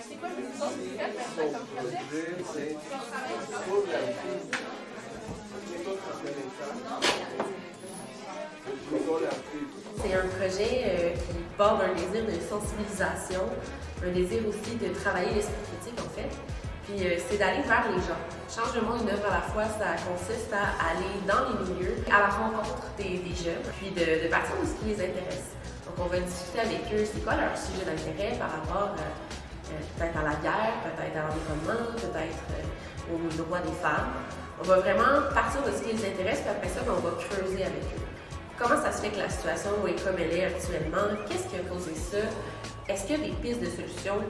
C'est quoi les autres qui faites maintenant comme projet? C'est un projet qui part d'un désir de sensibilisation, un désir aussi de travailler l'esprit critique en fait. Puis c'est d'aller vers les gens. Change le monde, une œuvre à la fois, ça consiste à aller dans les milieux, à la rencontre des jeunes, puis de partir de ce qui les intéresse. Donc on va discuter avec eux, c'est quoi leur sujet d'intérêt par rapport peut-être à la guerre, peut-être à l'environnement, peut-être aux droits des femmes. On va vraiment partir de ce qui les intéresse, puis après ça, on va creuser avec eux. Comment ça se fait que la situation est comme elle est actuellement? Qu'est-ce qui a causé ça? Est-ce qu'il y a des pistes de solutions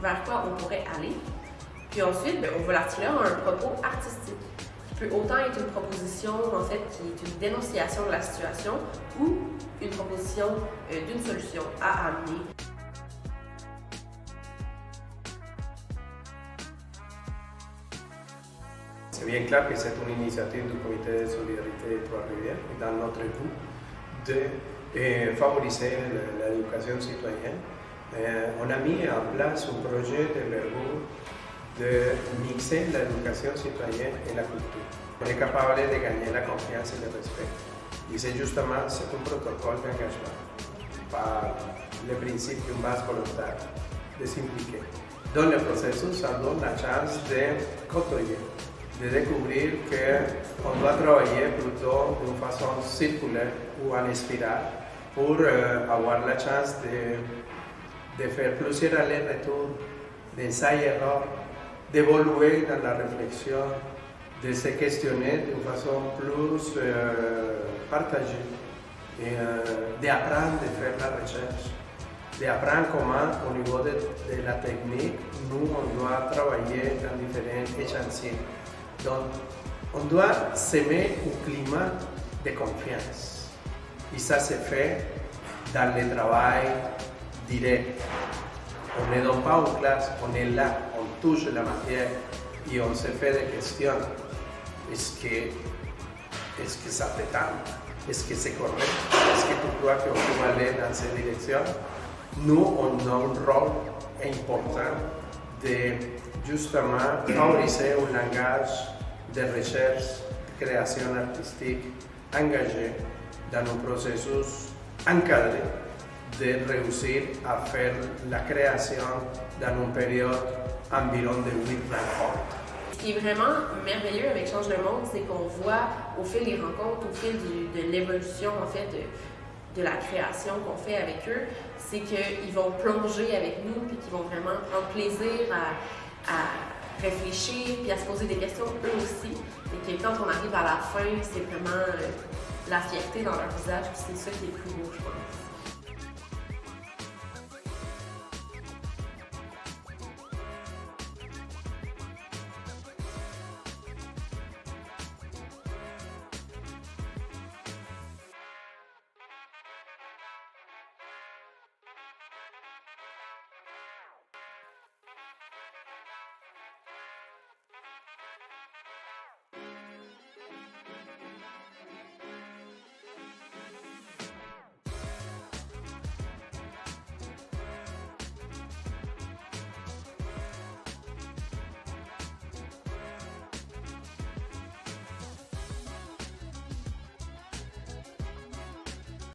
vers quoi on pourrait aller? Puis ensuite, on va l'articuler en un propos artistique, qui peut autant être une proposition, en fait, qui est une dénonciation de la situation ou une proposition d'une solution à amener. C'est bien clair que c'est une initiative du Comité de solidarité de Trois-Rivières et dans notre but de favoriser l'éducation citoyenne. On a mis en place un projet de Verbourg de mixer l'éducation citoyenne et la culture. On est capable de gagner la confiance et le respect. Et c'est justement un protocole d'engagement par le principe d'une base volontaire de s'impliquer. Dans le processus, ça donne la chance de côtoyer, de découvrir qu'on doit travailler plutôt d'une façon circulaire ou en spirale pour avoir la chance de faire plusieurs allers-retours, d'ensayer-erreurs, d'évoluer dans la réflexion, de se questionner d'une façon plus partagée, et d'apprendre de faire la recherche, d'apprendre comment, au niveau de la technique, nous, on doit travailler dans différents échantillons. Donc, on doit s'aimer un climat de confiance. Et ça se fait dans le travail direct. On ne donne pas en classe, on est là, on touche la matière et on se fait des questions. Est-ce que ça te tente? Est-ce que c'est correct? Est-ce que tu crois qu'on peut aller dans cette direction? Nous, on a un rôle important de justement favoriser un langage de recherche, de création artistique engagé dans un processus encadré de réussir à faire la création dans une période environ de 8 rencontres. Ce qui est vraiment merveilleux avec Change le Monde, c'est qu'on voit au fil des rencontres, au fil de l'évolution en fait de la création qu'on fait avec eux, c'est qu'ils vont plonger avec nous puis qu'ils vont vraiment prendre plaisir à réfléchir puis à se poser des questions eux aussi. Et que quand on arrive à la fin, c'est vraiment la fierté dans leur visage, puis c'est ça qui est le plus beau, je pense.